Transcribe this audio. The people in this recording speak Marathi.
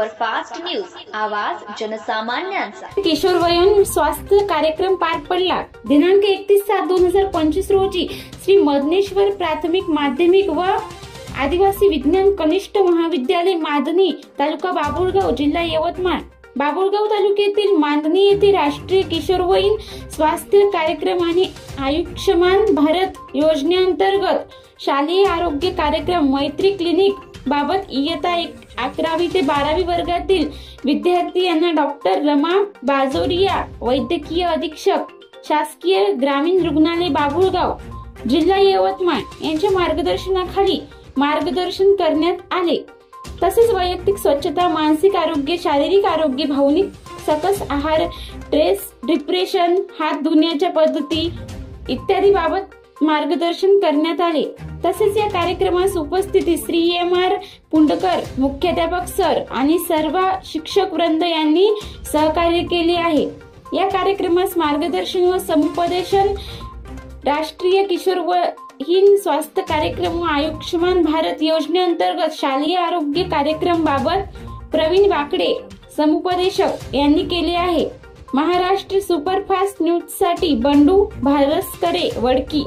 सुपरफास्ट न्यूज, आवाज जनसामान्यांचा। किशोरवयीन स्वास्थ्य कार्यक्रम पार पडला। दिनांक 31/7/2025 रोजी श्री मदनेश्वर प्राथमिक माध्यमिक व आदिवासी विज्ञान कनिष्ठ महाविद्यालय मादनी, तालुका बाभुळगाव, जिल्हा यवतमाळ, बाभुळगाव तालुक्यातील मांदणी येथे राष्ट्रीय किशोरवयीन स्वास्थ्य कार्यक्रम आणि आयुष्यमान भारत योजनेअंतर्गत शालेय आरोग्य कार्यक्रम मैत्री क्लिनिक बाबत इयत्ता 11वी ते 12वी वर्गातील विद्यार्थी यांना डॉक्टर रमा बाजोरिया, वैद्यकीय अधीक्षक, शासकीय ग्रामीण रुग्णालय बाभुळगाव, जिल्हा यवतमाळ यांच्या मार्गदर्शनाखाली मार्गदर्शन करण्यात आले। तसेच वैयक्तिक स्वच्छता, मानसिक आरोग्य, शारीरिक आरोग्य, भावनिक सकस आहार, स्ट्रेस, डिप्रेशन, हात धुण्याच्या पद्धती इत्यादी बाबत मार्गदर्शन करण्यात आले। तसेच या कार्यक्रमास उपस्थित श्री एम.आर. पुंडकर, मुख्याध्यापक सर आणि सर्व शिक्षक वृंद यांनी सहकार्य केले आहे। या कार्यक्रमास मार्गदर्शन व समुपदेशन राष्ट्रीय किशोरवयीन स्वास्थ्य कार्यक्रम व आयुष्यमान भारत योजनेअंतर्गत शालेय आरोग्य कार्यक्रम बाबत प्रवीण वाकडे, समुपदेशक यांनी केले आहे। महाराष्ट्र सुपरफास्ट न्यूज साठी बंडू भारसकरे, वडकी।